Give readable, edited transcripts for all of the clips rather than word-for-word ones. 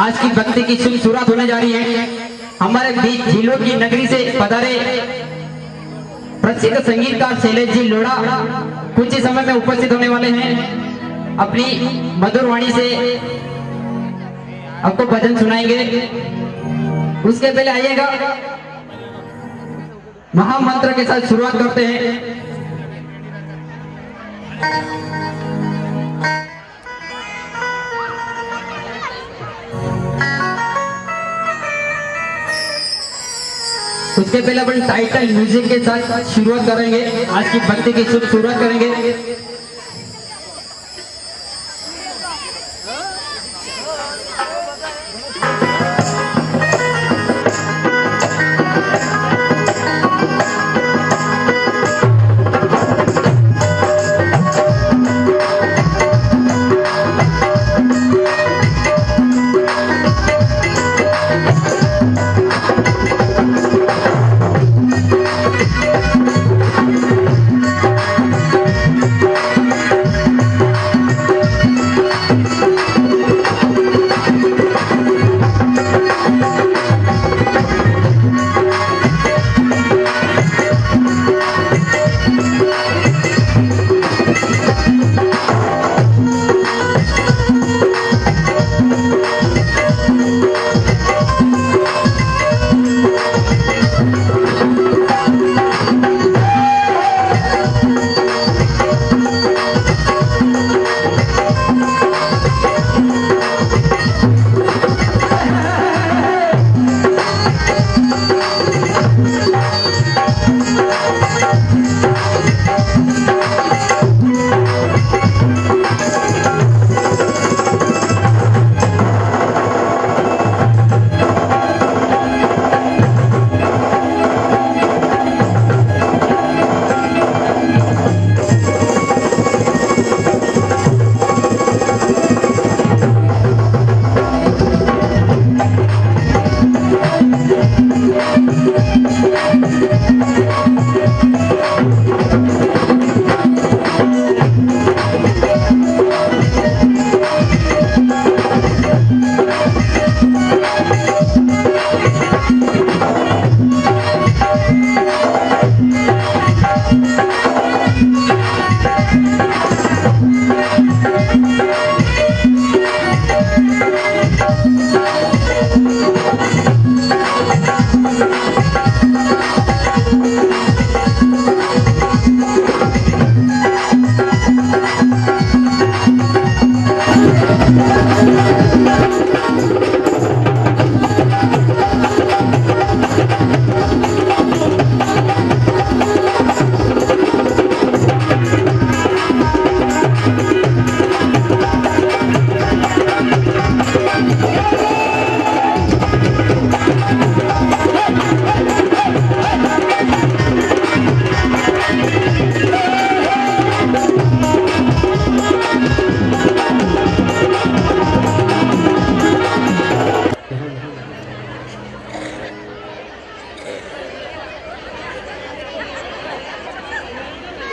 आज की भक्ति की शुरुआत होने जा रही है। हमारे बीच झीलों की नगरी से पधारे प्रसिद्ध संगीतकार शैलेश जी लोढ़ा कुछ ही समय में उपस्थित होने वाले हैं। अपनी मधुर वाणी से आपको भजन सुनाएंगे। उसके पहले आइएगा महामंत्र के साथ शुरुआत करते हैं। उसके पहले अपन टाइटल म्यूजिक के साथ शुरुआत करेंगे। आज की भक्ति की शुरुआत करेंगे।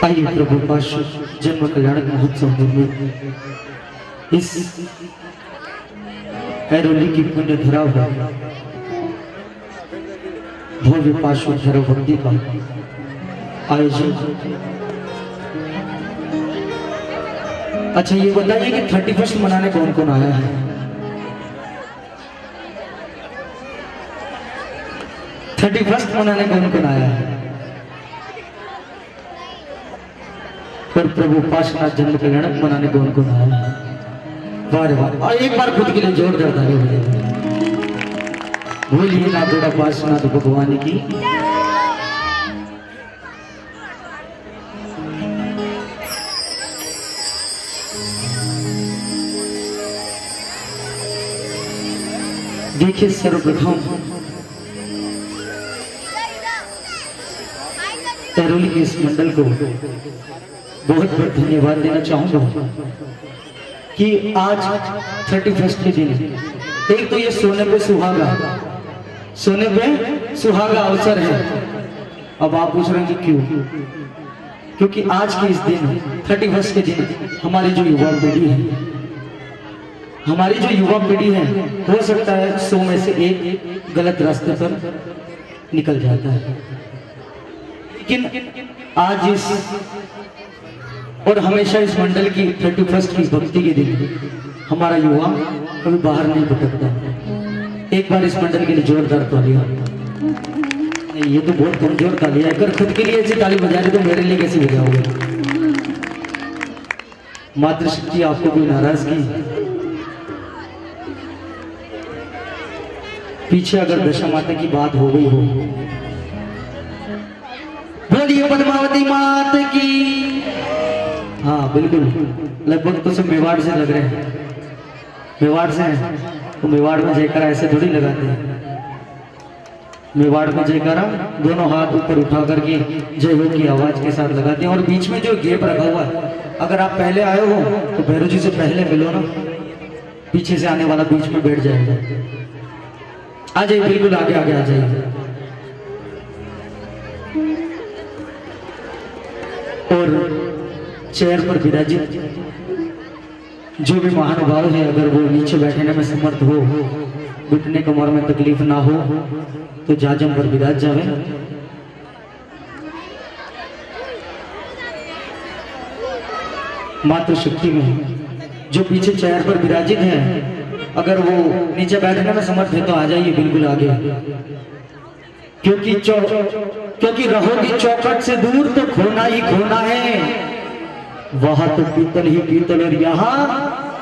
आइए प्रभु पाश जन्म कल्याणक महोत्सव में इस ऐरोली की पुण्य धरा हुआ भव्य पार्श्व भक्ति का आयोजन। अच्छा ये बताइए कि 31 मनाने कौन कौन आया है? 31 मनाने कौन कौन आया है? पर प्रभु पार्श्वनाथ जन्म कल्याणक मनाने कौन कौन आया है? वाह वाह, और एक बार खुद के लिए जोरदार ताली बोलिए ना थोड़ा पार्श्वनाथ भगवान की। देखिए सर्वप्रथम तैरोली के इस मंडल को बहुत बहुत धन्यवाद देना चाहूंगा कि आज 31 के दिन एक तो ये सोने पे सुहागा अवसर है। अब आप पूछ रहे हैं कि क्यों? क्योंकि आज के इस दिन 31 के दिन हमारी जो युवा पीढ़ी है हो सकता है 100 में से एक गलत रास्ते पर निकल जाता है, लेकिन आज इस और हमेशा इस मंडल की 31 की भक्ति के दिन हमारा युवा कभी बाहर नहीं भटकता। एक बार इस मंडल के लिए जोरदार तालियां। ये तो बहुत कमजोर ताली है, अगर खुद के लिए ऐसी ताली बजा रहे तो मेरे लिए कैसे बजाओगे? मातृशक्ति आपको कोई नाराजगी पीछे अगर दशा माता की बात हो गई हो, बोलिए पद्मावती मात की। हाँ बिल्कुल, लगभग तो सब मेवाड़ से लग रहे हैं, मेवाड़ से हैं तो मेवाड़ में जयकारा ऐसे थोड़ी लगाते हैं। मेवाड़ में जयकारा दोनों हाथ ऊपर उठा करके जय हो की आवाज के साथ लगाते हैं। और बीच में जो गेप रखा हुआ है, अगर आप pहले आए हो तो भैरव जी से पहले मिलो ना, पीछे से आने वाला बीच में बैठ जाएगा। आ जाइए, बिल्कुल आगे आगे आ जाइए। और चेयर पर विराजित जो भी महानुभाव है, अगर वो नीचे बैठने में समर्थ हो, घुटने कमर में तकलीफ ना हो तो जाजम पर विराज जावे। मातृशक्ति में जो पीछे चेयर पर विराजित है, अगर वो नीचे बैठने में समर्थ है तो आ जाइए बिल्कुल आगे। क्योंकि रहोगी चौखट से दूर तो खोना ही खोना है। वहां तो पीतल ही पीतल और यहाँ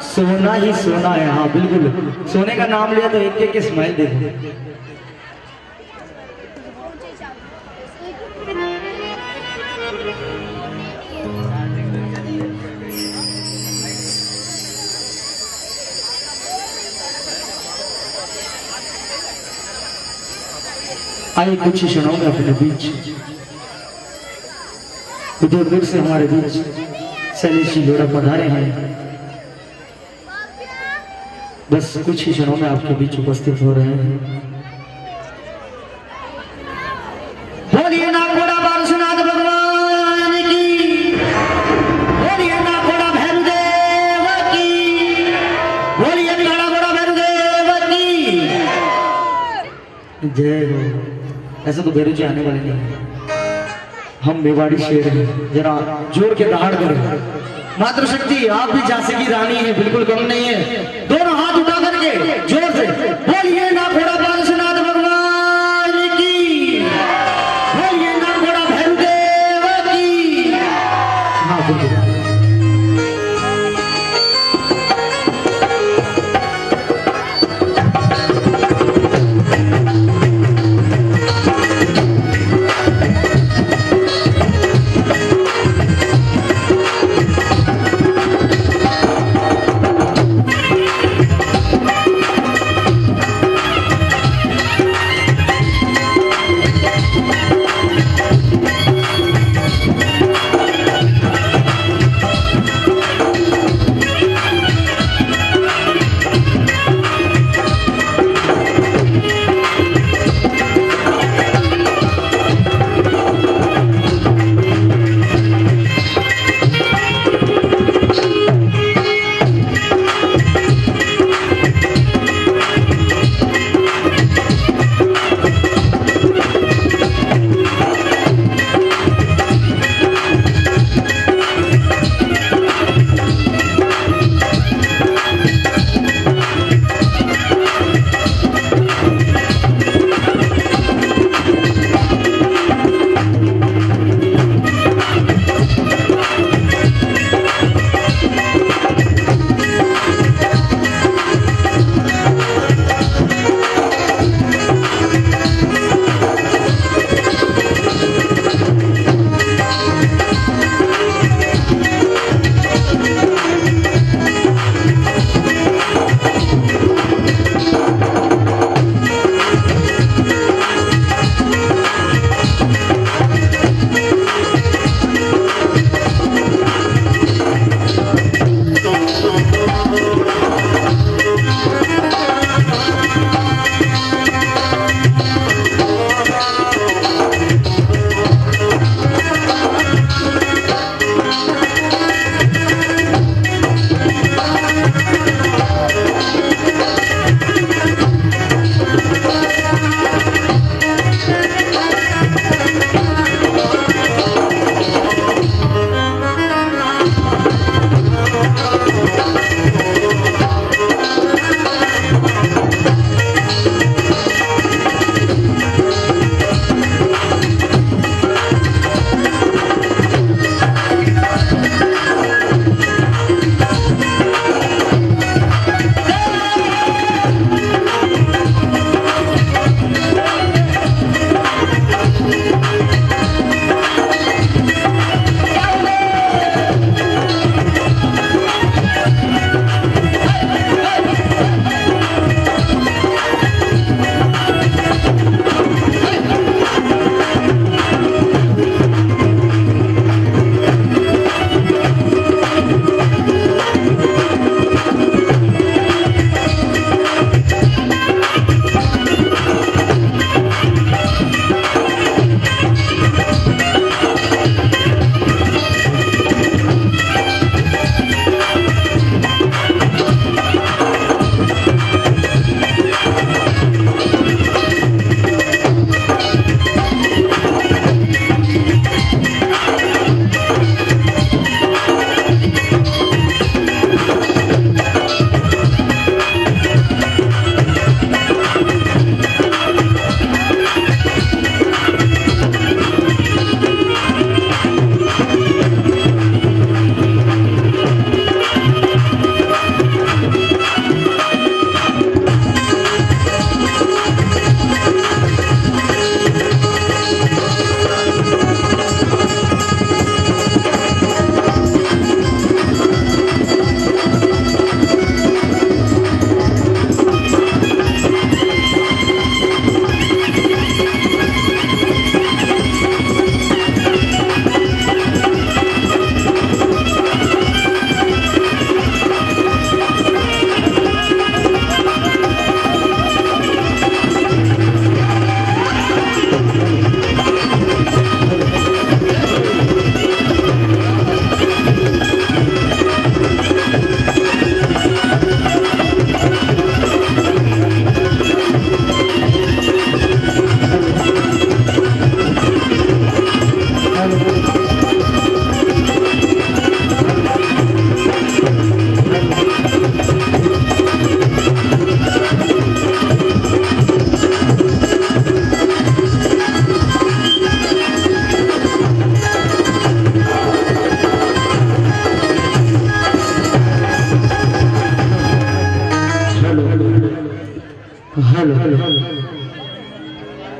सोना ही सोना है। हाँ बिल्कुल, सोने का नाम लिया तो एक एक स्माइल देखो। आइए कुछ ही क्षणों में अपने बीच उदयपुर से हमारे बीच शैलेश जी लोड़ा पधारे हैं। बस कुछ ही क्षणों में आपके बीच उपस्थित हो रहे हैं। बोलिए नागोड़ा पार्श्वनाथ भगवान की, बोलिए नागोड़ा भैरवदेव की, बोलिए नागोड़ा भैरवदेव की जय हो। ऐसा तो भैरव जी आने वाले नहीं है, हम मेवाड़ी शेर हैं। जरा जोर के दहाड़ करें। मातृशक्ति आप भी झांसी की रानी है, बिल्कुल कम नहीं है। दोनों हाथ उठा करके जोर से बोलिए नागोड़ा पार्श्वनाथ भगवान की, बोलिए नागोड़ा भैरवदेव की। हाँ बिल्कुल।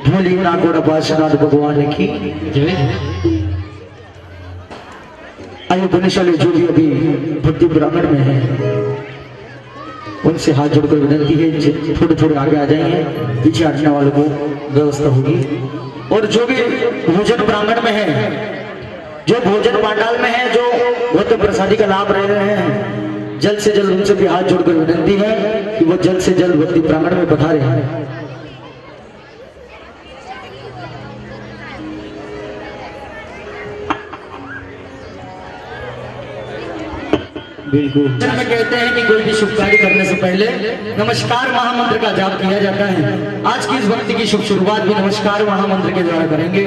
भोली नागोड़ा बादशाह भगवान की। आइए पुण्यशाली जो भी अभी भक्ति ब्राह्मण में है उनसे हाथ जोड़कर विनती है थोड़े थोड़े आगे आ जाइए, पीछे हटने वालों को व्यवस्था होगी। और जो भी भोजन ब्राह्मण में है, जो भोजन पांडाल में है, जो भक्त प्रसादी का लाभ ले रहे हैं, जल्द से जल्द उनसे भी हाथ जोड़कर विनती है कि वो जल्द से जल्द भक्ति प्रांगण में पधारे। बिल्कुल में कहते हैं कि कोई भी शुभ कार्य करने से पहले नमस्कार महामंत्र का जाप किया जाता है। आज की इस भक्ति की शुभ शुरुआत भी नमस्कार महामंत्र के द्वारा करेंगे।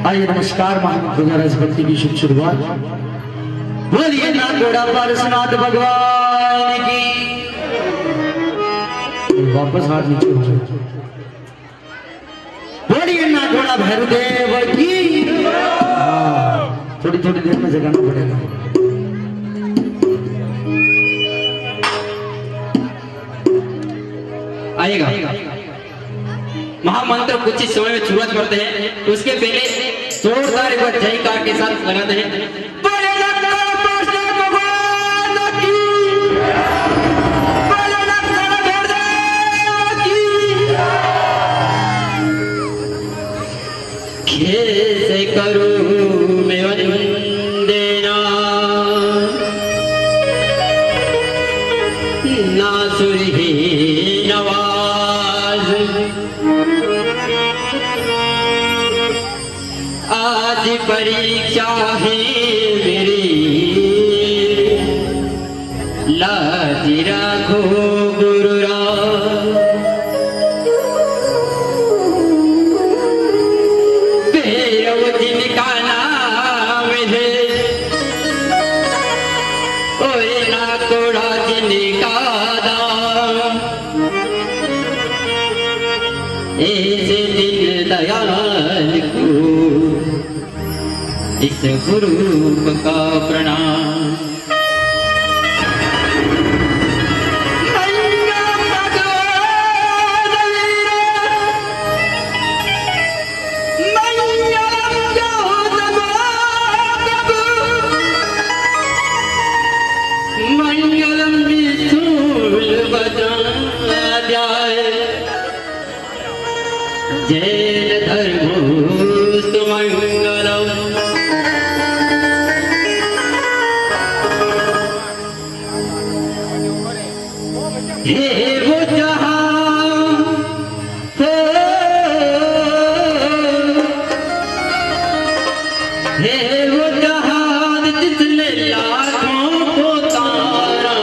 आइए नमस्कार महामंत्र द्वारा इस भक्ति की शुभ शुरुआत। बोलिए नागोड़ा पार्श्वनाथ भगवान की। वापस हाथ नीचे हो जाए। बोलिए नागोड़ा भैरवदेव की। थोड़ी थोड़ी देर में जगाना पड़ेगा। आएगा महामंत्र कुछ ही समय में शुरुआत करते हैं, उसके पहले जोरदार एक बार जयकार के साथ लगाते हैं। कैसे करूं मैं वंदना ना सुरही नवाज, आज परीक्षा है मेरी लाज राखो गुरुराज। भैरव जिनका नाम है और नागोड़ा जिनका दाम, ऐसे दिन दयाल को इस गुरु का प्रणाम। मंगलम विशूल बजाय जैन धर्मोस्तु मंगलम। हे वो जहां हे वो जहां जिसने लाखों को तारा,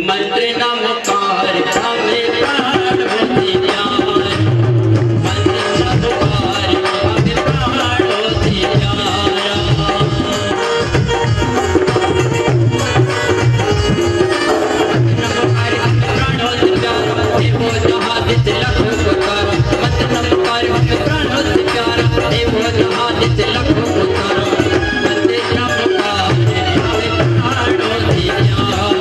मंत्र नमकार हमें प्राण होती प्यार, मंत्र नमकार हमें प्राण होती प्यारा। नमकार हमें प्राण होती प्यारा, हे वो जहां जिस लाखों को तारा, मंत्र नमकार हमें प्राण होती प्यारा, हे वो जहां जिस लाखों को तारा, मंत्र नमकार हमें प्राण होती प्यारा।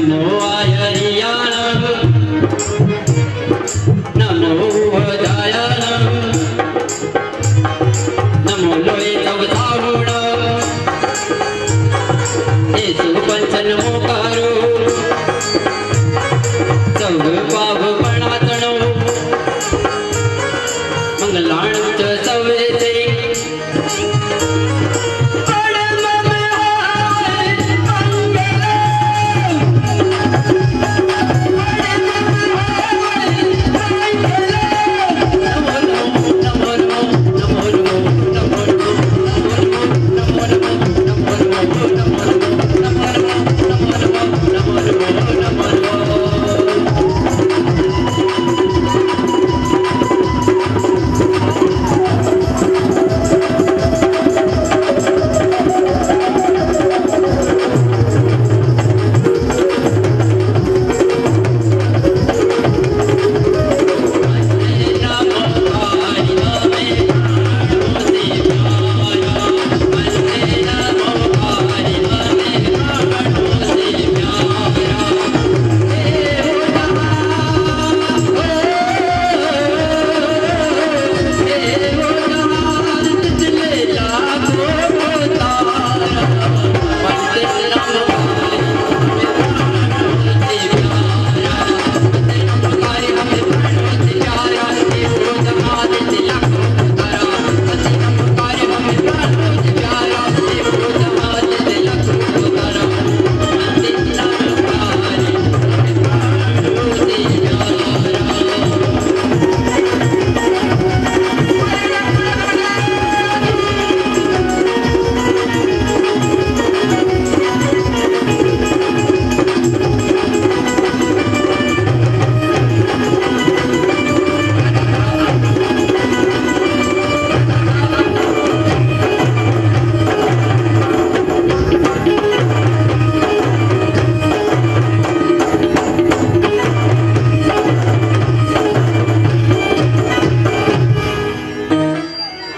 नमो आयरियाणं नमो वदायाणं नमो लोये तवताहुण येसु पंचन मोकारो सौग पाव पणातणो मंगलाण च सवेते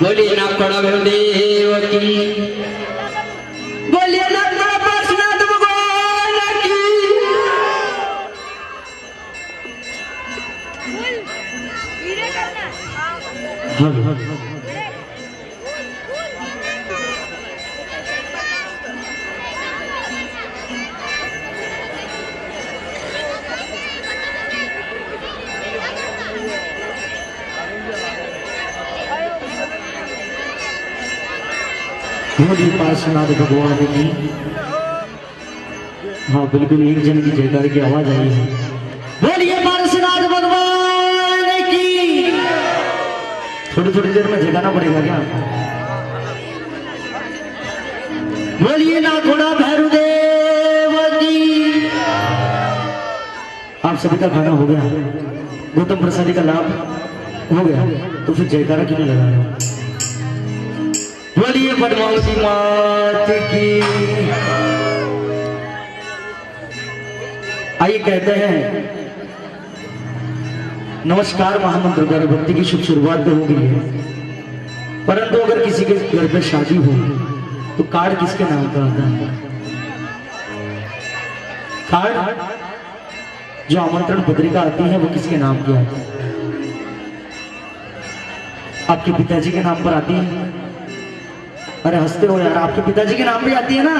बोलिए ना कड़ा देव की बोलिए ना कड़ा पार्श्वनाथ भगवान की बोलिए पार्श्वनाथ भगवान की। हाँ बिल्कुल, एक जन की जयकार की आवाज आई है। बोलिए पार्श्वनाथ भगवान की। थोड़ी थोड़ी देर में जगाना पड़ेगा क्या? बोलिए ना घोड़ा भैरव देव की। आप सभी का खाना हो गया, गौतम प्रसादी का लाभ हो गया, तो फिर जयकारा क्यों नहीं लगा रहे हो? बोलिए पद्मावती मात की। आइए कहते हैं नमस्कार महामंत्र द्वारा भक्ति की शुभ शुरुआत तो हो गई है, परंतु अगर किसी के घर पे शादी हो तो कार्ड किसके नाम का आता है? कार्ड जो आमंत्रण पत्रिका आती है वो किसके नाम की आती है? आपके पिताजी के नाम पर आती है? अरे हंसते हो यार, आपके पिताजी के नाम पे आती है ना?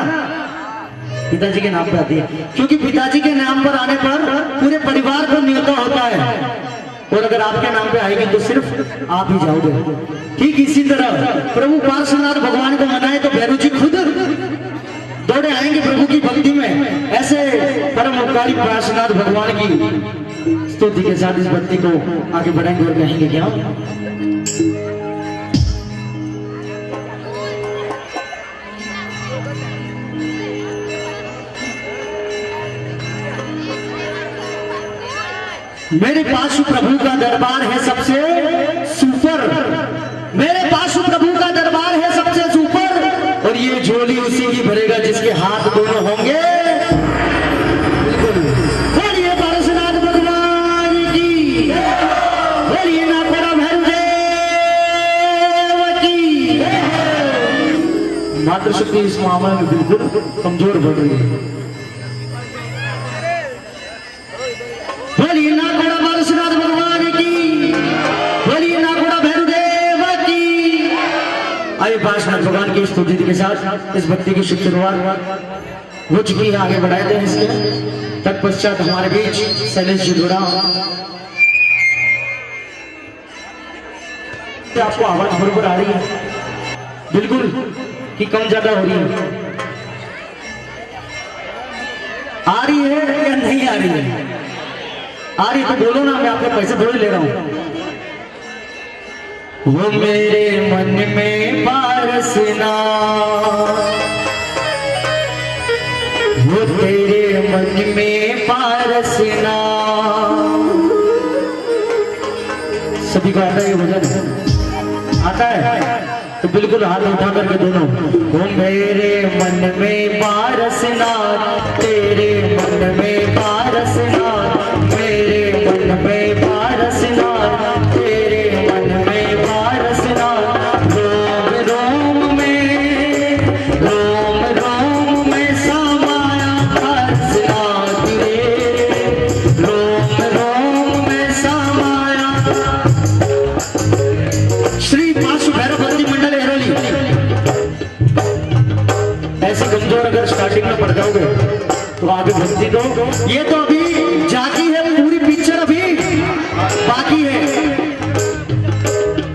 पिताजी के नाम पे आती है, क्योंकि पिताजी के नाम पर आने पर पूरे परिवार को न्योता होता है, और अगर आपके नाम पे आएगी तो सिर्फ आप ही जाओगे। ठीक इसी तरह प्रभु पार्श्वनाथ भगवान को मनाए तो भैरव जी खुद दौड़े आएंगे प्रभु की भक्ति में। ऐसे परम उपकारी पार्श्वनाथ भगवान की स्तुति के साथ इस भक्ति को आगे बढ़ाएंगे और कहेंगे क्या? मेरे पास प्रभु का दरबार है सबसे सुपर, मेरे पास प्रभु का दरबार है सबसे सुपर, और ये झोली उसी की भरेगा जिसके हाथ दोनों होंगे। बोलिए पार्श्वनाथ भगवान की, बोलिए ना बड़ा भैरव देव की। मातृशक्ति इस मामले में बिल्कुल कमजोर बढ़ रही है। मेरे पास भगवान की स्तुति के साथ इस भक्ति की शुभ शुरुआत हो चुकी है। आगे बढ़ाए थे इसके तत्पश्चात हमारे बीच शैलेश जी जुड़ा। आपको आवाज बरोबर आ रही है बिल्कुल कि कम ज्यादा हो रही है? आ रही है या नहीं आ रही है? आ रही तो बोलो ना, मैं आपके पैसे थोड़ी ले रहा हूं। वो मेरे मन में बारसना, वो तेरे मन में बारसना। सभी को आता है ये भजन? आता है तो बिल्कुल हाथ उठा करके दोनों। वो मेरे मन में बारसना, तेरे मन में बारसना, मेरे मन में बारसना, तेरे मन में बारसना। रोम रोम में, रोम रोम में समाया बारसना तेरे, रोम रोम में समाया। श्री पाशु भैरव भक्ति मंडल एरोली। ऐसे कमजोर अगर स्टार्टिंग में पड़ जाओगे तो आगे भक्ति दो। ये तो अभी जाती है, पूरी पिक्चर अभी बाकी है।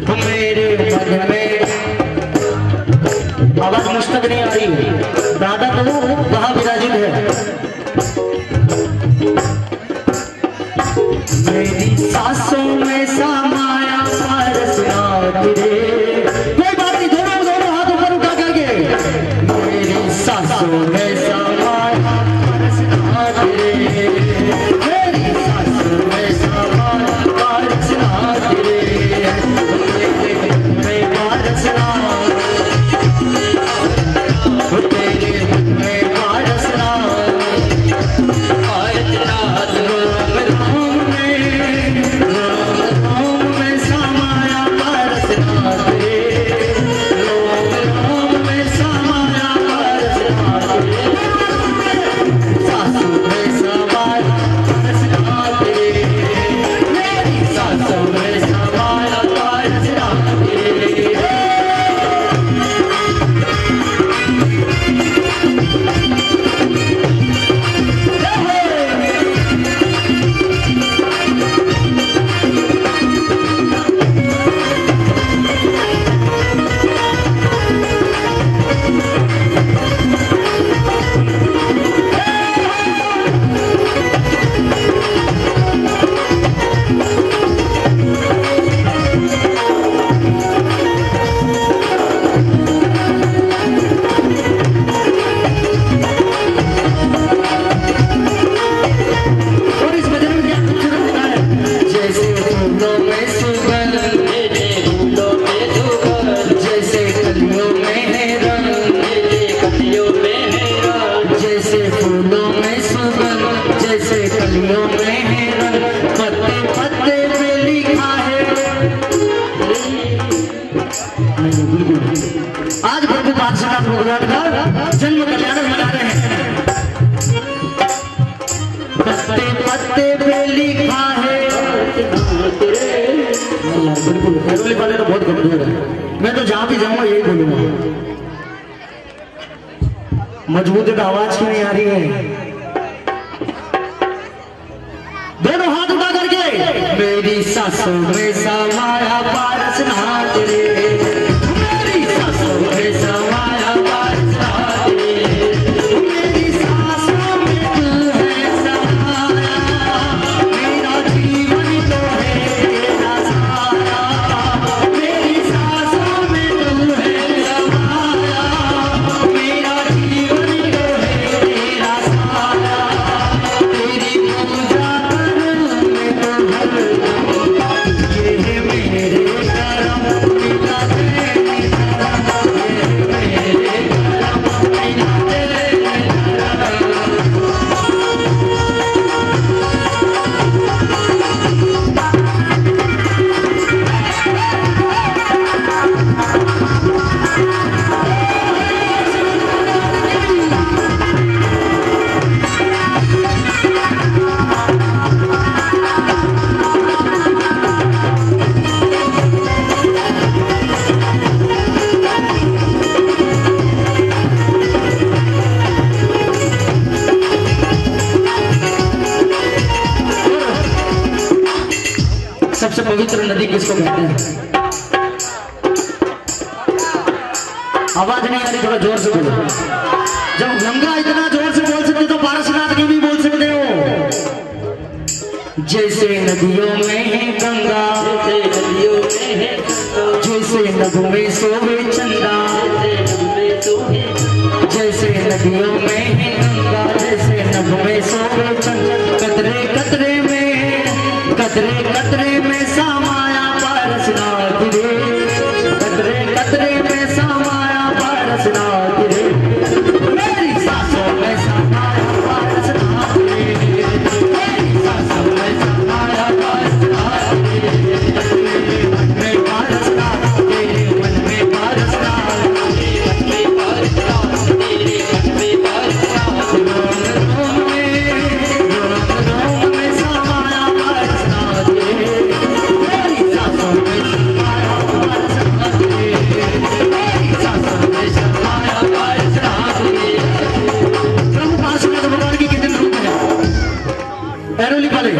तो मेरे मन में आवाज मुश्तक नहीं आ रही, दादा तो वहां विराजित है। मेरी सांसों में समाया बारसना तेरे। कोई बात नहीं, दोनों दोनों हाथ ऊपर उठा करके। मेरी सांसों में समाया बारसना तेरे, मेरी सांसों में समाया बारसना तेरे, तेरे मन में बारसना, तेरे मन में बारसना। आज प्रभु बादशाह भगवान का जन्म कल्याण मना रहे हैं। पत्ते पत्ते पे लिखा है। बिल्कुल एरोली वाले तो बहुत कमजोर है। मैं तो जहां भी जाऊंगा यही बोलूंगा। मजबूत का आवाज क्यों नहीं आ रही है? दोनों हाथ उठा करके। मेरी सांसों में समाया बारसना तेरे, मेरी सांसों में समाया बारसना तेरे, मेरी सांसों में तू है समाया, मेरा जीवन तो है तेरा सारा। मेरी सांसों में तू है समाया, मेरा जीवन तो है तेरा सारा। तेरी पूजा करूं मैं तो हर दम, ये है मेरे करम। सबसे पवित्र नदी किसको कहते हैं? आवाज नहीं आ रही, थोड़ा जोर से बोलो। जब गंगा इतना जोर से बोल सकते तो पारसनाथ की भी बोल सकते हो। जैसे नदियों में है गंगा, जैसे नभों में सोवे चंदा, जैसे नदियों में है गंगा, जैसे नभों में सोवे चंदा, कतरे कतरे में समाया पारसनाथ रे, कतरे कतरे में समाया पारसनाथ रे, मेरी सांसों में समाया पारसनाथ रे, मेरी सांसों में समाया पारसनाथ रे, मेरे मन में पारसनाथ, तेरे मन में पारसनाथ, तेरे मन में पारसनाथ, तेरे मन में पारसनाथ, रोम रोम में समाया पारसनाथ रे, मेरी सांसों में समाया पारसनाथ रे, मेरी सांसों में समाया पारसनाथ रे। प्रभु पार्श्वनाथ भगवान के कितने रूप हैं? ऐरोली वाले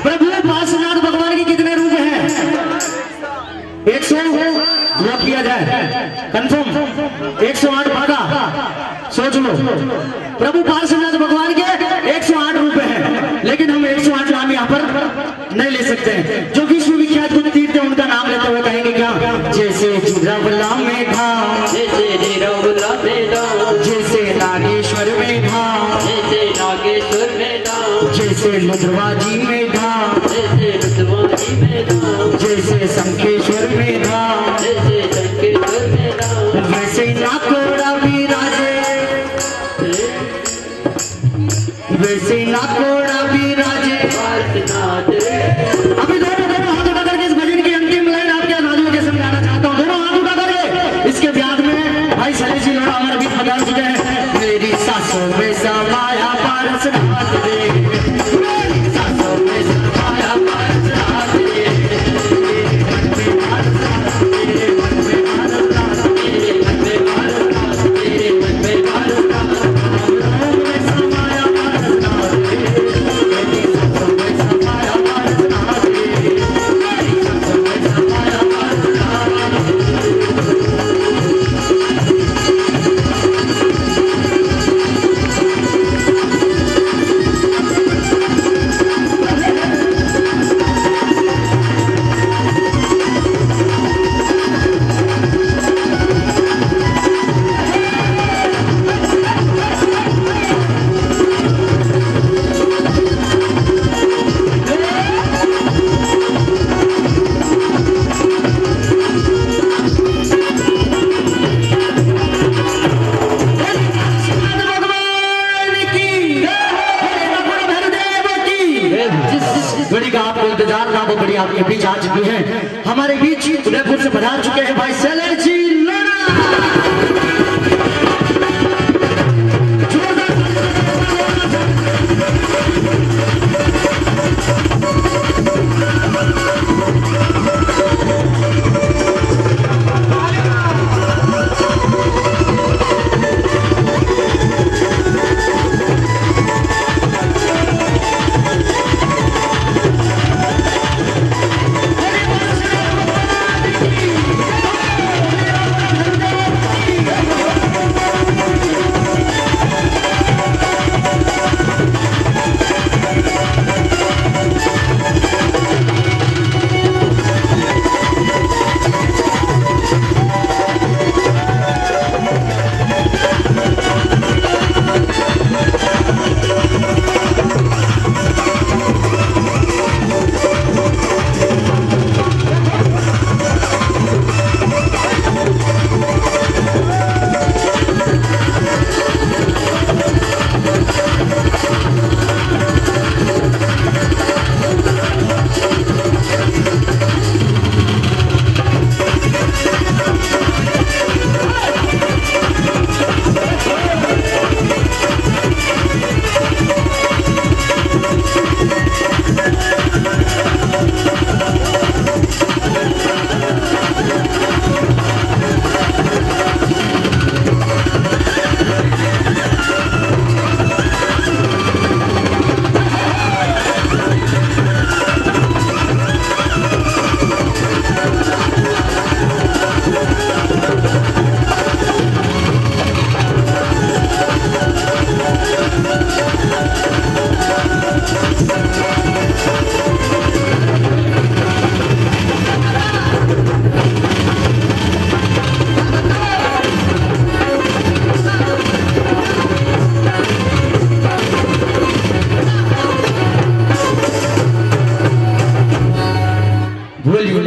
प्रभु पार्श्वनाथ भगवान के कितने रूप हैं? 100 नोट किया जाए, कंफर्म 108 भागा, सोच लो। प्रभु पार्श्वनाथ भगवान के 108 रूप हैं, लेकिन हम 108 नाम यहाँ पर नहीं ले सकते हैं। जो विश्वविख्यात गुरु तीर्थ है उनका नाम लेते हुए कहेंगे क्या? जैसे जिरावला में था, जैसे जिरावला में था, जैसे नागेश्वर में था, जैसे नागेश्वर में था, जैसे लुधवाजी में था, जैसे लुधवाजी में था, जैसे शंखेश्वर में था, जैसे शंखेश्वर में था, वैसे नाकोड़ा विराजे, वैसे नाकोड़ा विराजे पार्श्वनाथ रे। अभी दोनों हाथ उठा करके इस भजन की अंतिम लाइन आपके अनादियों के समझाना चाहता हूँ। दोनों हाथ उठा करके इसके ब्याज में भाई शैलेश जी लोड़ा हमारे बीच पधार चुके हैं। मेरी सांसों में समाया पारसनाथ रे, मेरी सांसों में समाया पारसनाथ रे, मेरे मन में पारसनाथ, तेरे मन में पारसनाथ, तेरे मन में पारसनाथ, तेरे मन में पारसनाथ, रोम में समाया पारसनाथ रे, मेरी सांसों में समाया पारसनाथ रे, मेरी सांसों में समाया पारसनाथ रे। बड़ी का आपको इंतजार ना, वो बड़ी आपके बीच आ चुकी है। हमारे बीच ही उदयपुर से पधार चुके हैं भाई शैलेश जी लोड़ा।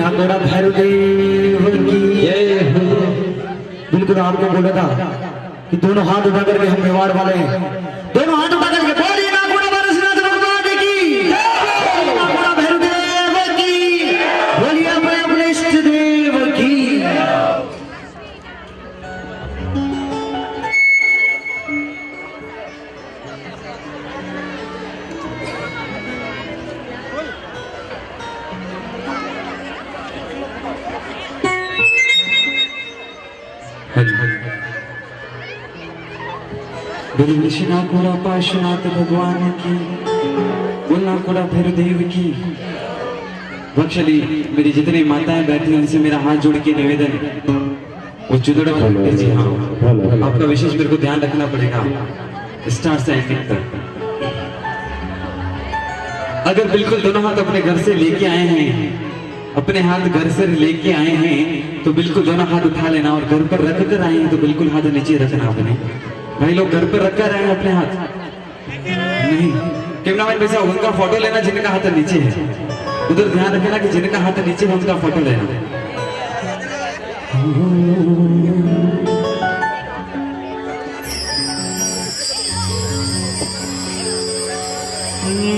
नागोड़ा भैरव देव की जय हो। बिल्कुल आपको बोला था कि दोनों हाथ उठा करके हम मेवाड़ वाले हैं, दोनों हाथ उठा करके बोलिए नागोड़ा बारसनाथ भगवान की, नागोड़ा भैरव देव की, बोलिए अपने इष्ट देव की। नागोड़ा पार्श्वनाथ भगवान की, नागोड़ा भैरव देव की। वक्षली मेरी जितनी माताएं बैठी हैं उनसे मेरा हाथ जोड़ के निवेदन है, वो चुदड़ा जी हाँ आपका विशेष मेरे को ध्यान रखना पड़ेगा स्टार्ट से एंडिंग तक। अगर बिल्कुल दोनों हाथ अपने घर से लेके आए हैं, अपने हाथ घर से लेके आए हैं तो बिल्कुल दोनों हाथ उठा लेना, और घर पर रख कर आए हैं तो बिल्कुल हाथ नीचे रखना। अपने भाई लोग घर पर रख कर आए हैं अपने हाथ नहीं, कैमरामैन वैसा उनका फोटो लेना जिनका हाथ नीचे है, उधर ध्यान रखना कि जिनका हाथ नीचे है उनका फोटो लेना।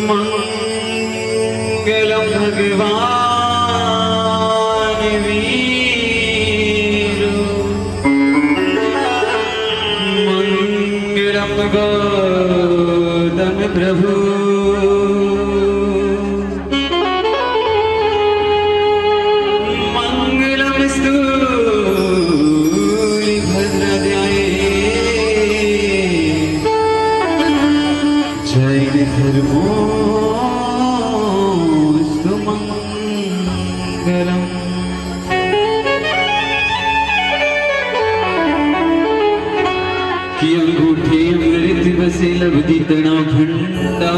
मंगलम भगवान वीरु, मंगलम गौतम प्रभु, मंगलम स्तूरि भद्रद्याय, जैन धर्मोऽस्तु मंगलम्। कि अंगूठे अमृत बसे लब्धि तना भंडा,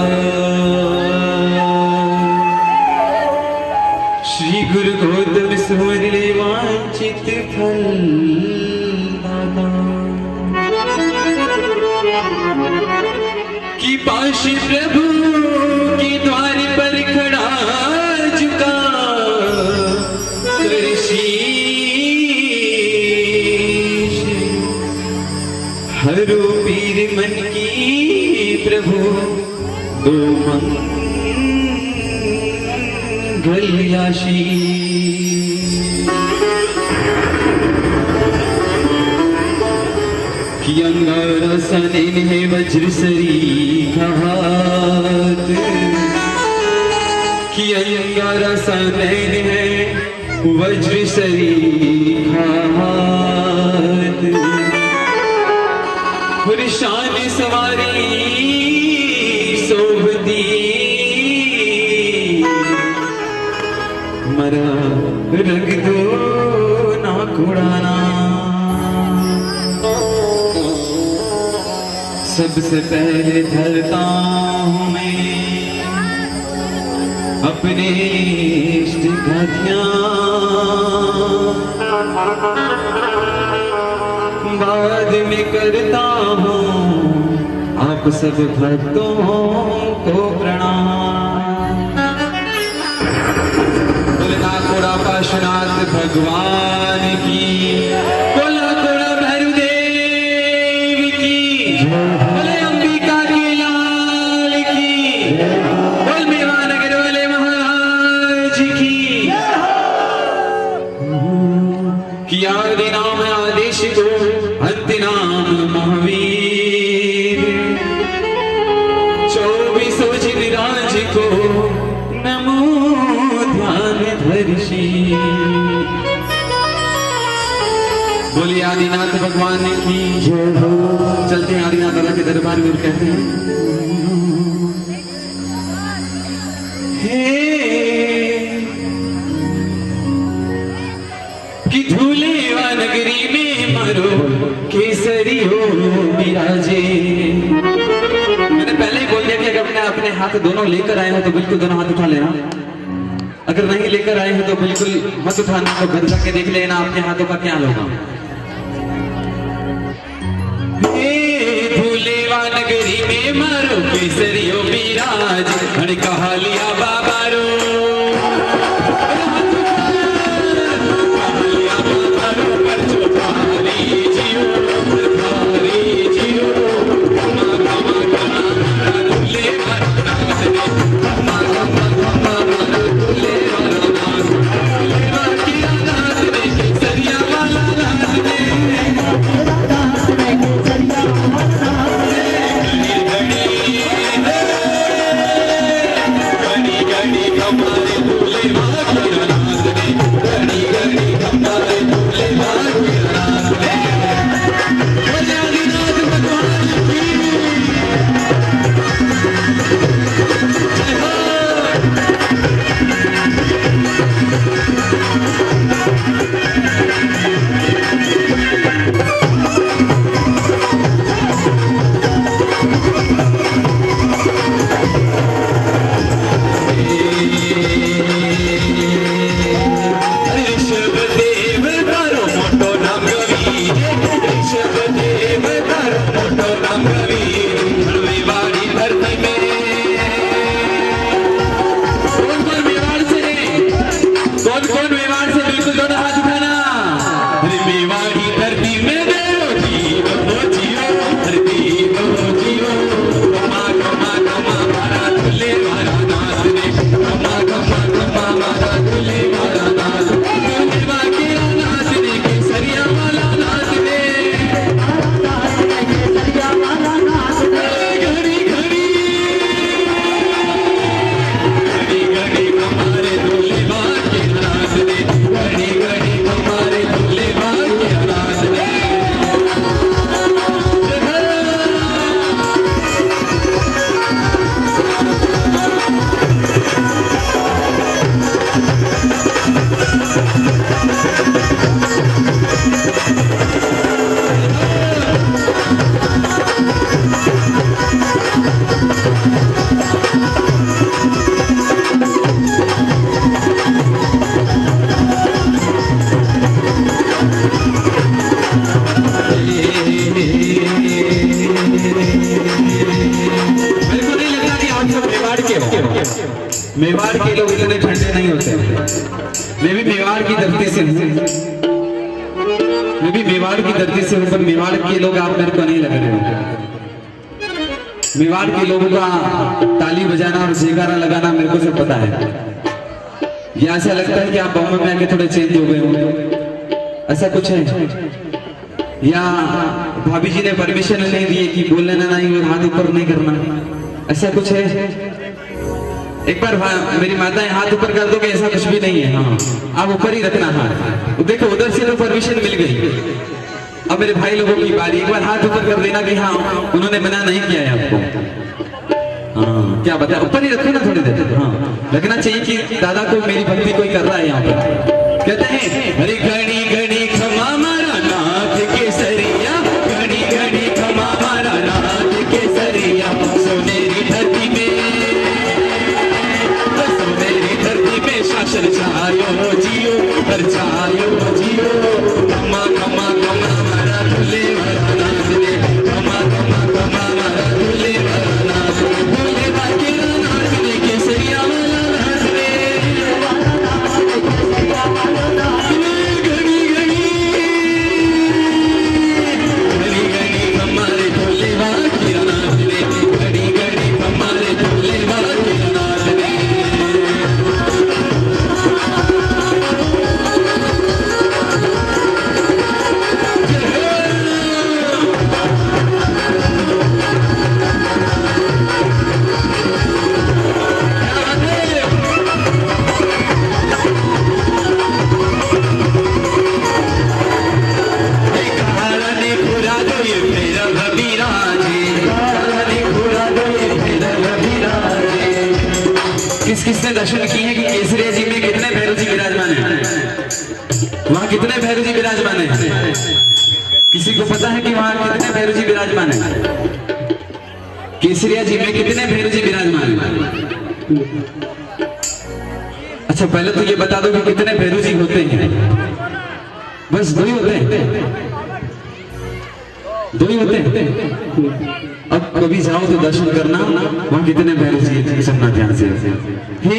श्री गुरु गौतम सुमर ले वांछित फल दाता। कि पाशी प्रभु के द्वार पर खड़ा झुका कर शीश, हरो पीर मन की प्रभु दो मंगल आशीष। कि अंगारा सनैन है वज्र सरी घात, कि अंगारा सनैन है वज्र सरी घात, और शान सवारी शोभती मरा रंग दो ना कुड़ाना। सबसे पहले धरता हूँ मैं अपने इष्ट का ध्यान, बाद में करता हूँ आप सब भक्तों को प्रणाम। नागोड़ा पार्श्वनाथ भगवान की, नागोड़ा भैरव देव की, बोले अंबिका के लाल की, बोल मेवानगर वाले महाराज की। कि आदि नाम आदेश को अंत्य नाम महावीर, 24 जिनराज को नमो ध्यान धर्षी। बोलिए आदिनाथ भगवान की जय हो। चलते हैं आदिनाथ बाबा के दरबार में और कहते हैं, हे कि धूले वा नगरी में मारो केसरी हो विराजे। मैंने पहले ही बोल दिया कि अगर अपने हाथ दोनों लेकर आए हो तो बिल्कुल दोनों हाथ उठा लेना, अगर नहीं लेकर आए हो तो बिल्कुल मत उठाना, तो घर जाके देख लेना आपके हाथों का क्या होगा। भूलेवा नगरी में मारो केसरियो विराज, कहा लिया बाबा रो मेवाड़ के लोग इतने ठंडे नहीं होते। मैं भी मेवाड़ की धरती से हूँ, मैं भी मेवाड़ की धरती से हूँ, पर मेवाड़ के लोग आप मेरे को नहीं लग रहे हो। मेवाड़ के लोगों का ताली बजाना और जयकारा लगाना मेरे को सब पता है। ये ऐसा लगता है कि आप बॉम्बे में आके थोड़े चेंज हो गए हो, ऐसा कुछ है। या भाभी जी ने परमिशन नहीं दी कि बोलने ना नहीं और हाथ ऊपर नहीं करना, ऐसा कुछ है। एक बार मेरी माताएं हाथ ऊपर कर दो कि ऐसा कुछ भी नहीं है। हाँ, आप ऊपर ही रखना हाथ। देखो उधर से तो परमिशन मिल गई, अब मेरे भाई लोगों की बारी। एक बार हाथ ऊपर कर देना कि हाँ उन्होंने मना नहीं किया है आपको। हाँ क्या बता, ऊपर ही रखो ना थोड़ी देर। हाँ लगना चाहिए कि दादा को मेरी भक्ति कोई कर रहा है यहाँ पर। कहते हैं अरे घड़ी घड़ी क्षमा मारा नाथ केसरिया, घड़ी घड़ी क्षमा मारा नाथ केसरिया। सोनेरी धरती में, सोनेरी धरती में शासन छायो जियो, पर छायो जियो। खमा खमा खमा मारा झूले वाला नाथ ने, खमा खमा खमा मारा झूले वाला नाथ ने, भोले बाके नाथ ने, केसरिया वाला नाथ ने। घड़ी घड़ी घड़ी घड़ी हमारे भोले बाके नाथ ने, घड़ी घड़ी हमारे भोले बाके नाथ ने। किस किसने दर्शन किए हैं कि केसरिया जी में कितने भैरव जी विराजमान हैं? वहाँ कितने भैरव जी विराजमान हैं? किसी को पता है कि वहाँ कितने भैरव जी विराजमान हैं? केसरिया जी में कितने भैरव जी विराजमान हैं? अच्छा पहले तो ये बता दो कि कितने भैरव जी होते हैं? बस दो ही होते हैं, दो ही होते हैं। अब कभी जाओ तो दर्शन करना, वहाँ कितने भैरव जी सुनना ध्यान से। हे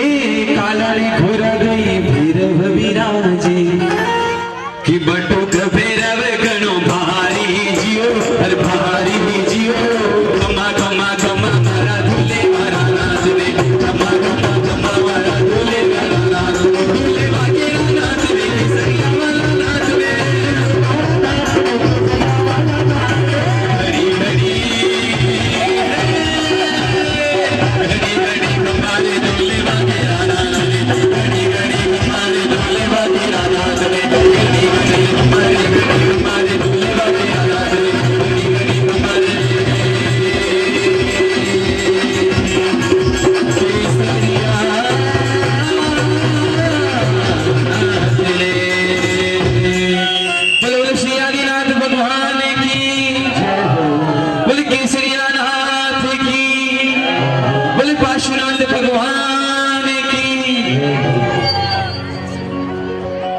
कालाड़ी घोरा गई भैरव विराजे, कि बटुक भैरव गणो भारी जियो, हर भारी जियो। खमा खमा खमा मारा झूले वाला नाथ ने, खमा खमा खमा मारा झूले वाला नाथ ने, झूले बाके नाथ ने, केसरिया वाला नाथ ने। घड़ी घड़ी हमारे झूले बाके नाथ ने, घड़ी घड़ी हमारे झूले बाके नाथ ने, घड़ी घड़ी हमारे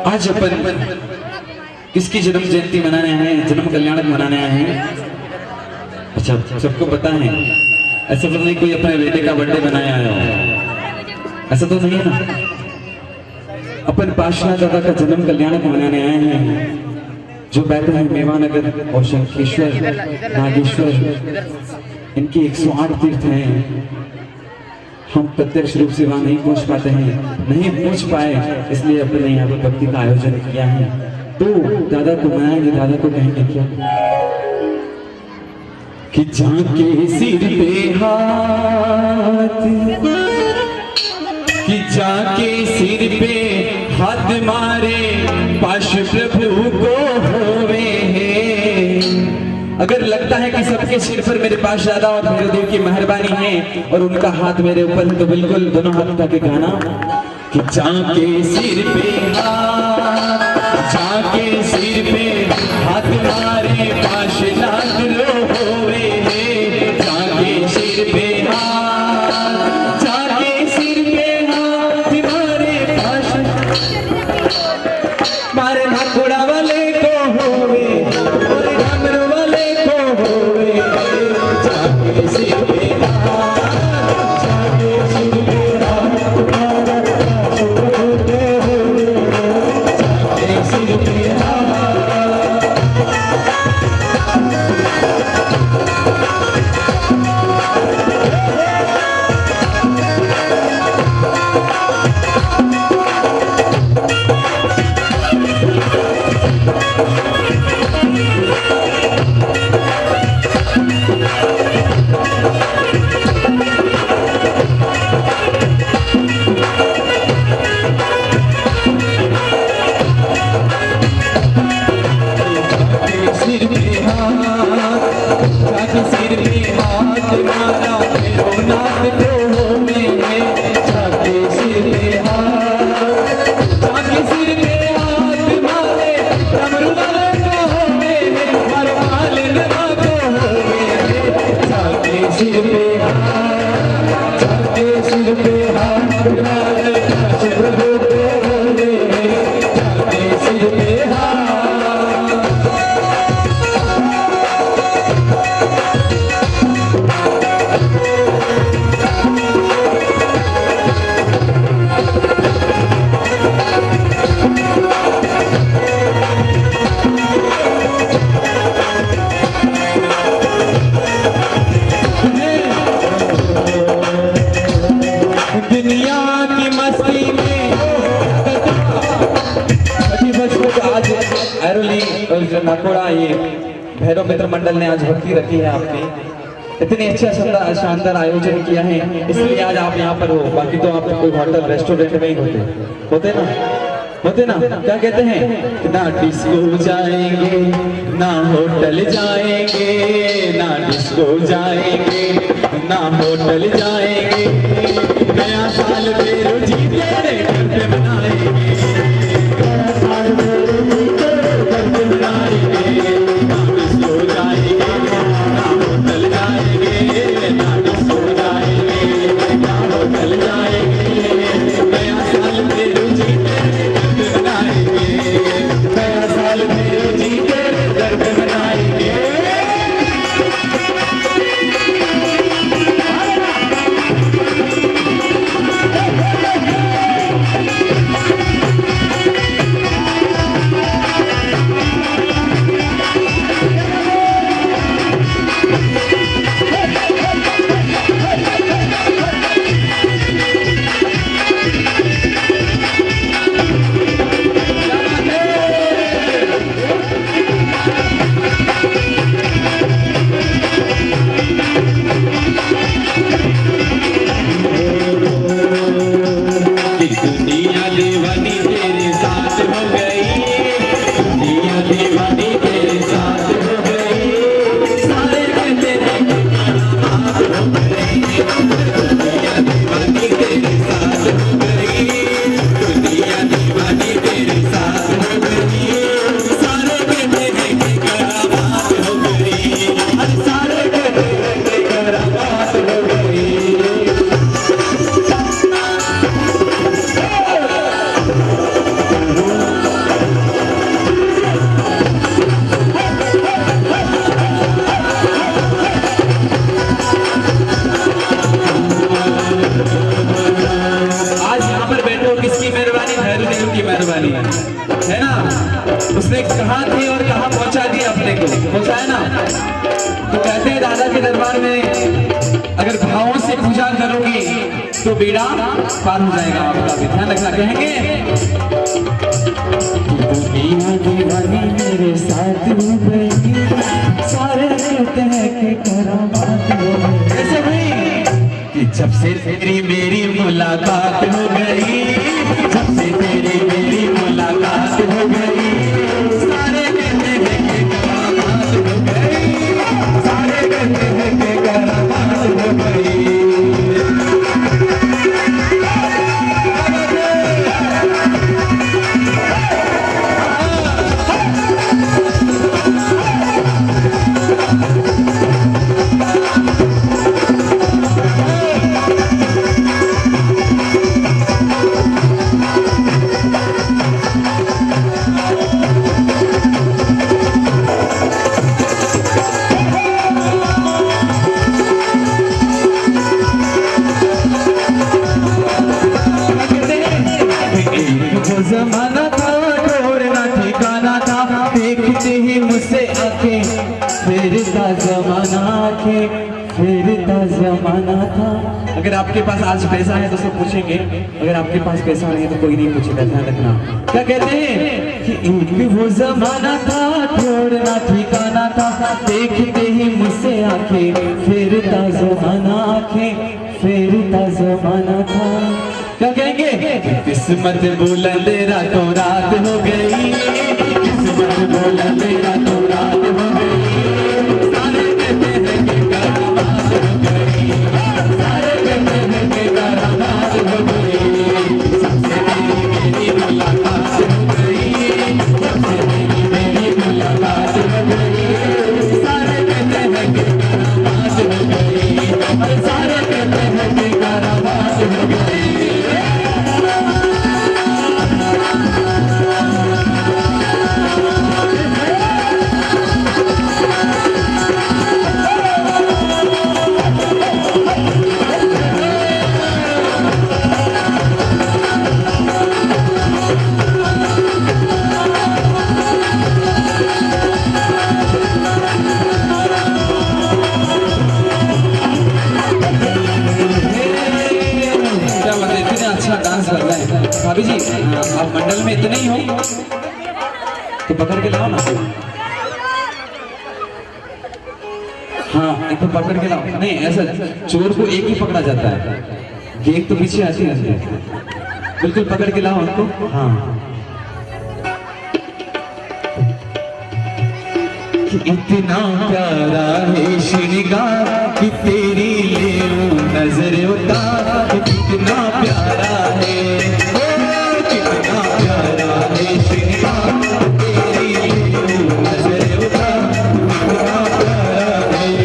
आज अपन किसकी जन्म जयंती मनाने आए हैं, जन्म कल्याणक मनाने आए हैं? अच्छा, सबको पता है। ऐसा तो नहीं कोई अपने बेटे का बर्थडे मनाया आया हो, ऐसा तो नहीं है ना। अपन पाशाह दादा का जन्म कल्याणक मनाने आए हैं, जो बैठे हैं मेवानगर और शंखेश्वर नागेश्वर, इनके 108 तीर्थ हैं। हम प्रत्यक्ष रूप से वहां नहीं पहुंच पाते हैं, नहीं पहुंच पाए, इसलिए अपने यहाँ पर भक्ति का आयोजन किया है। तो दादा को मनाएंगे, दादा को कहेंगे क्या कि जाके सिर पे हाथ, कि जाके सिर पे हाथ मारे पाश प्रभु को होवे। अगर लगता है कि सबके सिर पर मेरे पास दादा और मेरे देव की मेहरबानी है और उनका हाथ मेरे ऊपर है, तो बिल्कुल दोनों हाथ उठा के गाना कि जाके सिर पे हाथ, जाके सिर पे हाथ मारे पाश नाथ लो होवे। जाके सिर पे हाथ, जाके सिर पे हाथ मारे पाश मारे भाकुड़ा वाले को होवे, डमरू वाले को होवे। जाके सिर पे हाथ, जाके सिर पे हाथ मारा पाश होवे। जाके सिर पे हाथ। नाकोड़ा ये भैरव मित्र मंडल ने आज भक्ति रखी है आपकी, इतनी अच्छा शानदार आयोजन किया है, इसलिए आज आप यहाँ पर हो। बाकी तो आप कोई होटल रेस्टोरेंट में ही होते ना, होते ना। क्या कहते हैं, ना डिस्को जाएंगे ना होटल जाएंगे, ना डिस्को जाएंगे ना होटल जाएंगे। नया साल फेरो जी तेरे घर पे मनाएंगे, नया साल फेरो जी तेरे घर पे मनाएंगे। ना डिस्को जाएंगे ना होटल जाएंगे, ना डिस्को जाएंगे ना होटल जाएंगे। नया साल फेरो जी तेरे घर पे मनाएंगे, नया साल फेरो जी तेरे घर पे मनाएंगे। किसकी मेहरबानी? भैरू देव की मेहरबानी है ना। उसने कहा थी और कहा पहुंचा दिया अपने को, पहुंचा है ना। तो कहते हैं दादा के दरबार में अगर भावों से पूजा करोगी तो बेड़ा पार हो जाएगा आपका भी। ध्यान रखना। कहेंगे दुनिया दीवानी मेरे साथ हो गई, सारे कहते हैं कि करामात हो गई। कैसे भाई? कि जब से तेरी मेरी मुलाकात हो गई, जब से तेरी मेरी मुलाकात हो गई, सारे कहते हैं कि करामात हो गई, सारे कहते हैं कि करामात हो गई। जमाना था छोड़ना ठिकाना था, देखते ही मुझसे आके फेरता जमाना, आके फेरता जमाना था। अगर आपके पास आज पैसा है तो सब पूछेंगे, अगर आपके पास पैसा नहीं है तो कोई नहीं पूछेगा। ध्यान रखना। क्या कहते हैं कि एक वो जमाना था छोड़ना ठिकाना था, देखते ही मुझसे आके फेरता जमाना, आके फेरता जमाना था। क्या कहेंगे? किस्मत बुलंद रातों रात हो गई, किस्मत बुलंद रातों रात हो गई, सारे कहते हैं कि करामात हो गई, सारे कहते हैं कि करामात हो गई। सबसे मेरी मुलाकात हो गई, सबसे मेरी मुलाकात हो गई, सारे कहते हैं कि करामात हो गई, सारे कहते हैं कि करामात हो गई। भाभी जी आप मंडल में इतने ही हो तो पकड़ के लाओ ना। हाँ एक तो पकड़ के लाओ। नहीं ऐसा चोर को एक ही पकड़ा जाता है, एक तो पीछे आती है। बिल्कुल पकड़ के लाओ उनको। हाँ इतना प्यारा है श्रृंगार कि तेरी ले नजर उतार, कितना प्यारा है, कितना प्यारा है श्रृंगार तेरी ले नजर उतार, कितना प्यारा है।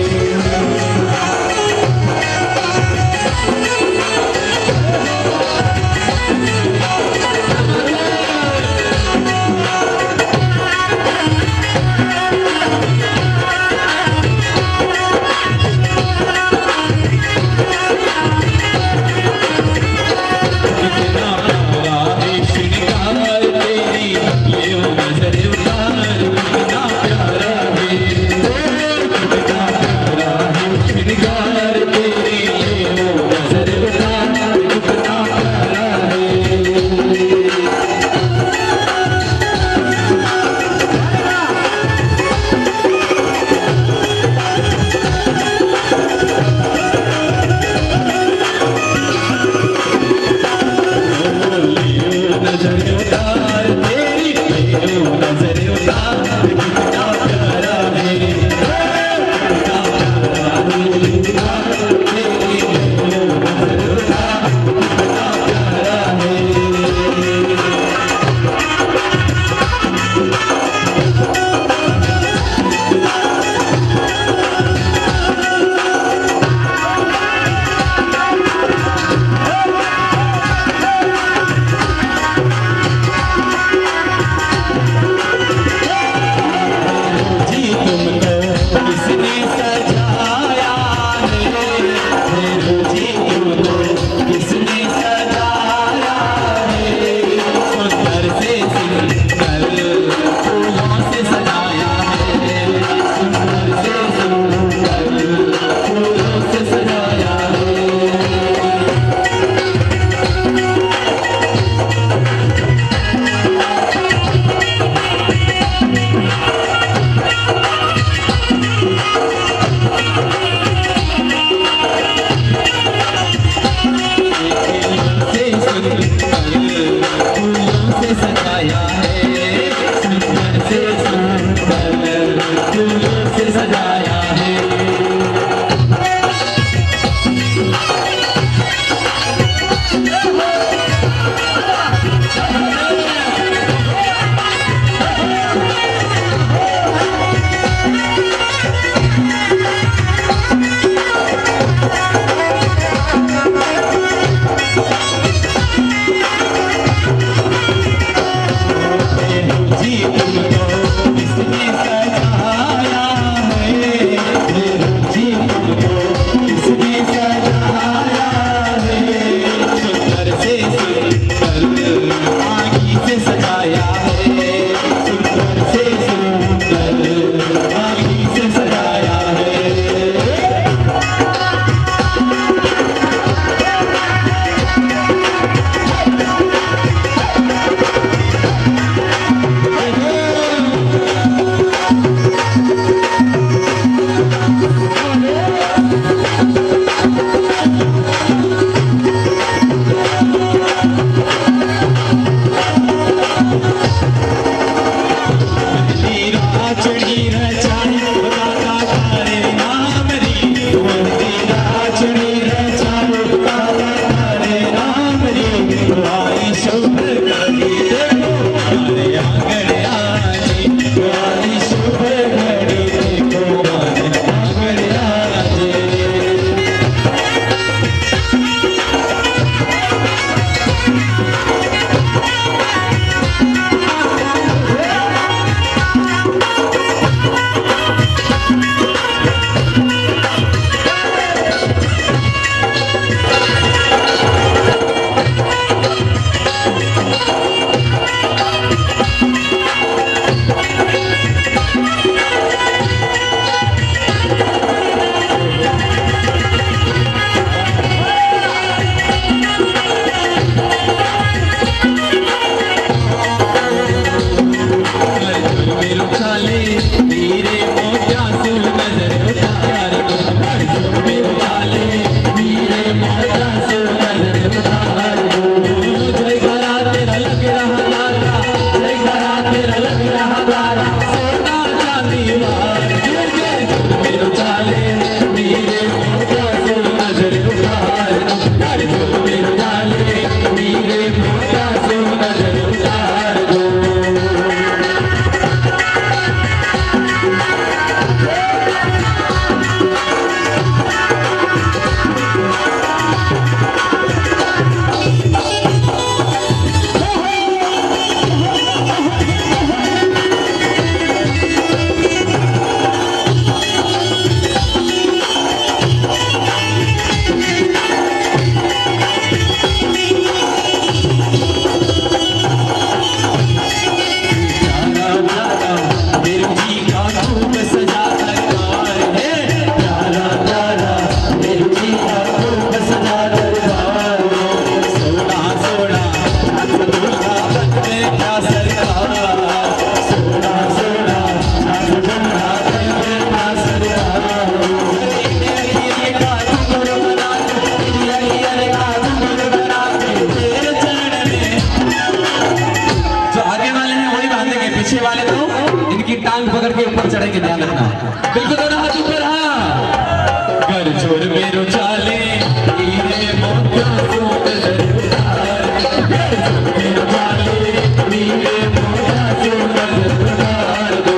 फूलों से सजाया है, सुंदर से सुंदर फूलों से सजाया है। टांग पकड़ के ऊपर चढ़ेंगे, ध्यान रखना। बिल्कुल दोनों हाथ ऊपर, हाँ। घर छोड़ मेरो चाले नीरे मोतिया सुंदर उतार, घर छोड़ मेरो चाले नीरे मोतिया सुंदर उतार दो।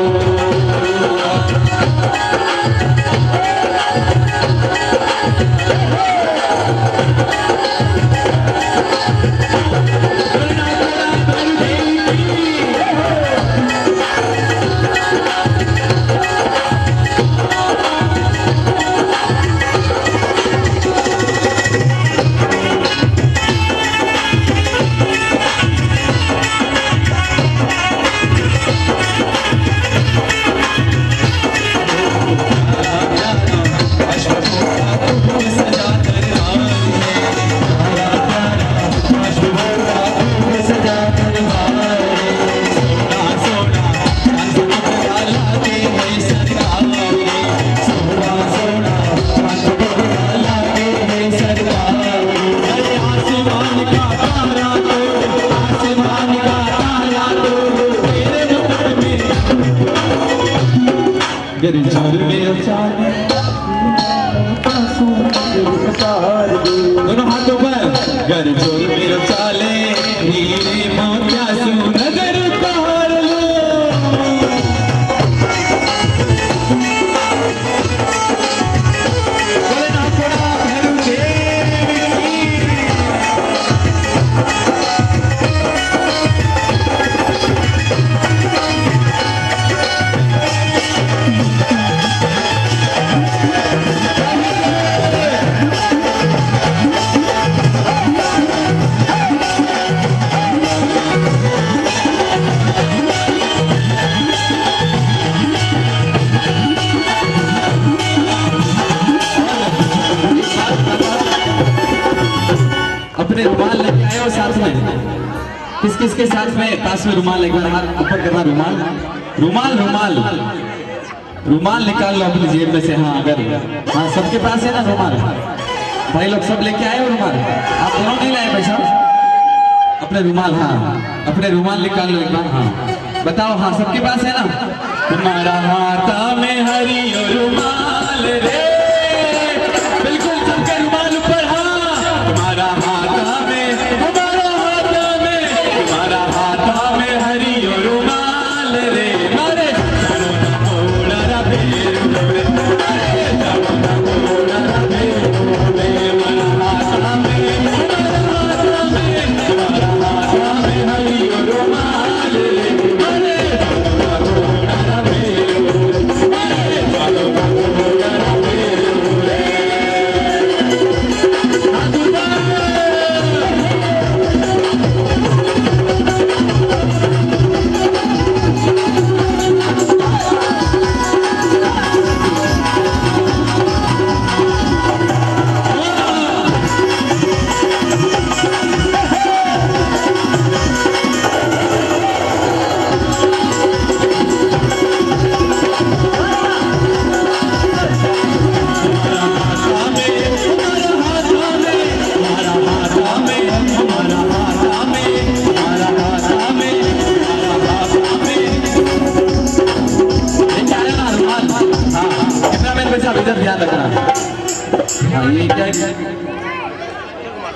आसमान का तारा तो गर जोर मेरा चाले दोनों हाथों पर गर जोर मेरा चाले हीरे मोतिया सु नजर उतार लो बोले ना थोड़ा भैरू अपने रुमाल लेके आए हो साथ में किस किस के साथ में पास में रुमाल एक बार हाथ ऊपर करना रुमाल रुमाल रुमाल रुमाल निकाल लो अपनी जेब में से हाँ अगर हाँ सबके पास है ना रुमाल भाई लोग सब लेके आए हो रुमाल आप दोनों नहीं लाए भाई साहब अपने रुमाल हाँ अपने रुमाल निकाल लो एक बार हाँ बताओ हाँ सबके पास है ना तुम्हारा हाथा में हरी रुमाल रे बिल्कुल सबके रुमाल ऊपर हाँ तुम्हारा हाथा में तुम्हारा हाथा में हरी रुमाल रे मारे ध्यान रखना हाँ ये क्या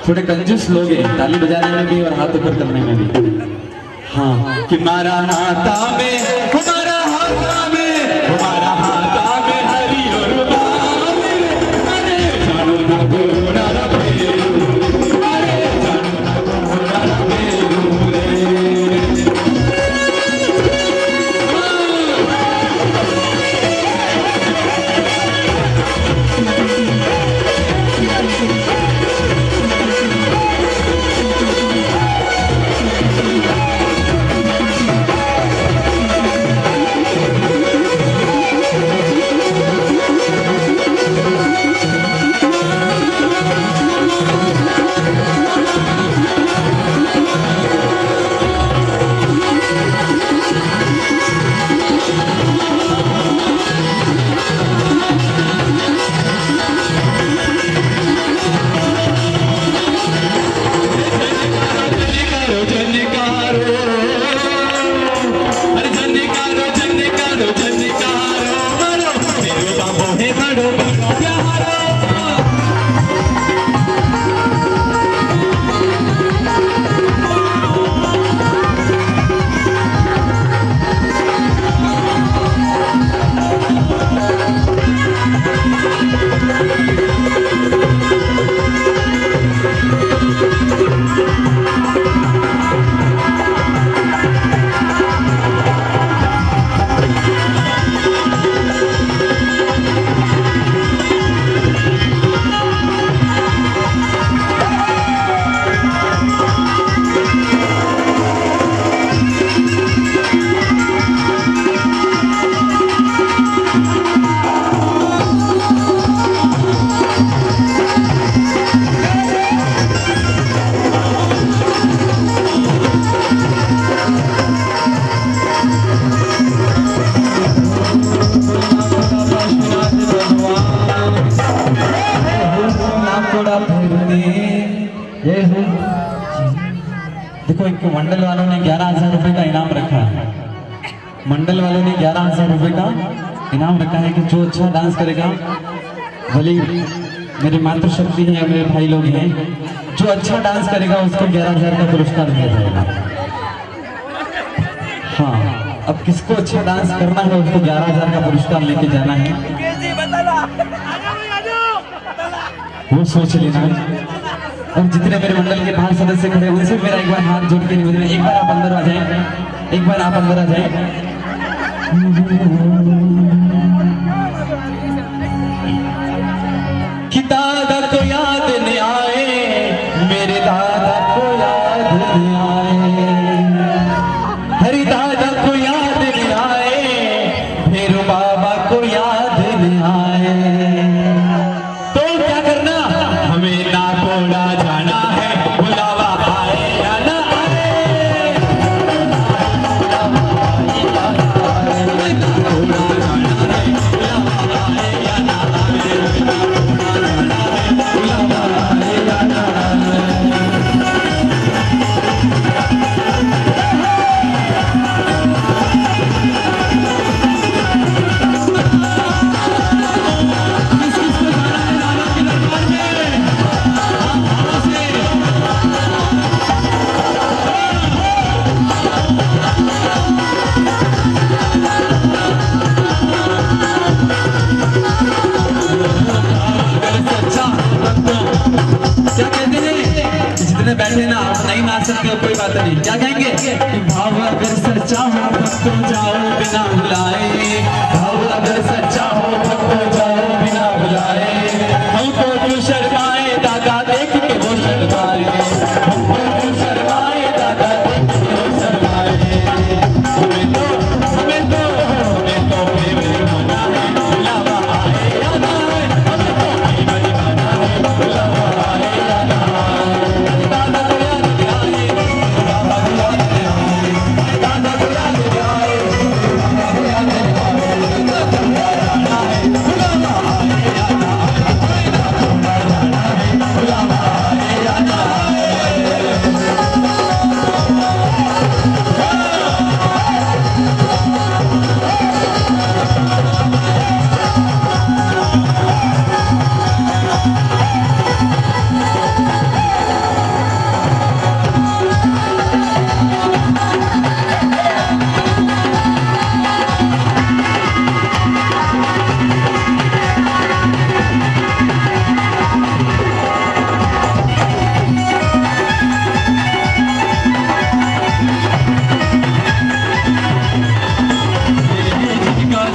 थोड़े कंजूस लोग हैं ताली बजाने में भी और हाथ ऊपर करने में भी हाँ कि मारा हाथा में हमारा हाथा में हमारा हाथा में हरी और जानो ना गोरा देखो एक मंडल वालों ने 11,000 रुपए का इनाम रखा है। मंडल वालों ने 11,000 रुपए का इनाम रखा है कि जो अच्छा डांस करेगा, भले मेरी मातृशक्ति है, मेरे भाई लोग हैं, जो अच्छा डांस करेगा उसको 11,000 का पुरस्कार दिया जाएगा। हाँ, अब किसको अच्छा डांस करना है उसको 11,000 का पुरस्कार लेके जाना है, वो सोच लेना है। और जितने मेरे मंडल के 5 सदस्य खड़े उनसे मेरा एक बार हाथ जोड़ के निवेदन है, एक बार आप अंदर आ जाए, एक बार आप अंदर आ जाए। कि दादा को याद नहीं आए, मेरे दादा को याद नहीं आए, हरि दादा को याद नहीं आए, भैरू बाबा को याद नहीं आए। तो क्या करना, हमें नाकोड़ा जाना है, बुलावा आए या ना आए। क्या कहते हैं, जितने बैठे ना आप नहीं नाच सकते हो कोई बात नहीं, क्या कहेंगे कि भाव अगर सच्चा हो भक्तों जाओ बिना बुलाए, भाव अगर सच्चा हो भक्तों जाओ बिना बुलाए, हमको क्यों शर्माए दादा देख के वो शर्माए, हमको क्यों शर्माए दादा देख के वो शर्माए। हमें तो प्रेम मना है, बुलावा आए या ना आए, हमें तो प्रेम मना है, बुलावा आए या ना आए। दादा को याद दिलाए, बाबा को याद दिलाए, दादा को याद दिलाए, बाबा को याद दिलाए, दादा को जाना है, बुलावा आए या ना आए, दादा को जाना है, बुलावा आए या ना आए।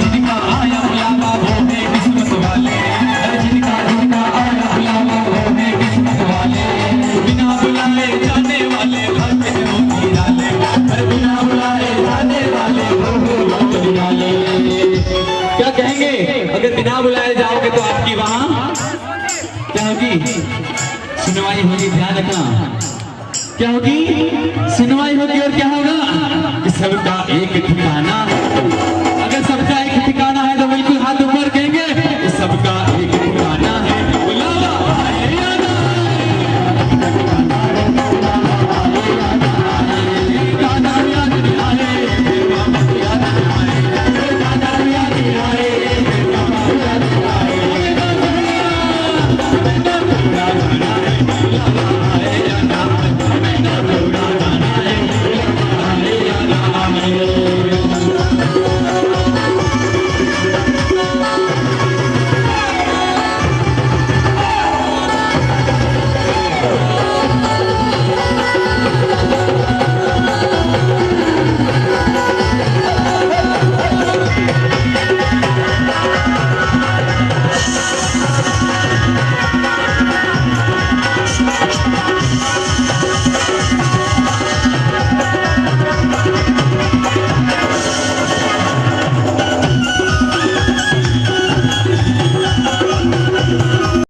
जिनका आया बुलावा वो है किस्मत वाले, जिनका आया बुलावा वो है किस्मत वाले, बिना बुलाए जाने वाले भाग्य में मोती डाले, बिना बुलाए जाने वाले मोती डाले। क्या कहेंगे, अगर बिना बुलाए जाओगे तो आपकी वहां क्या होगी, सुनवाई होगी, ध्यान रखना, क्या होगी, सुनवाई होगी। और क्या होगा कि सबका एक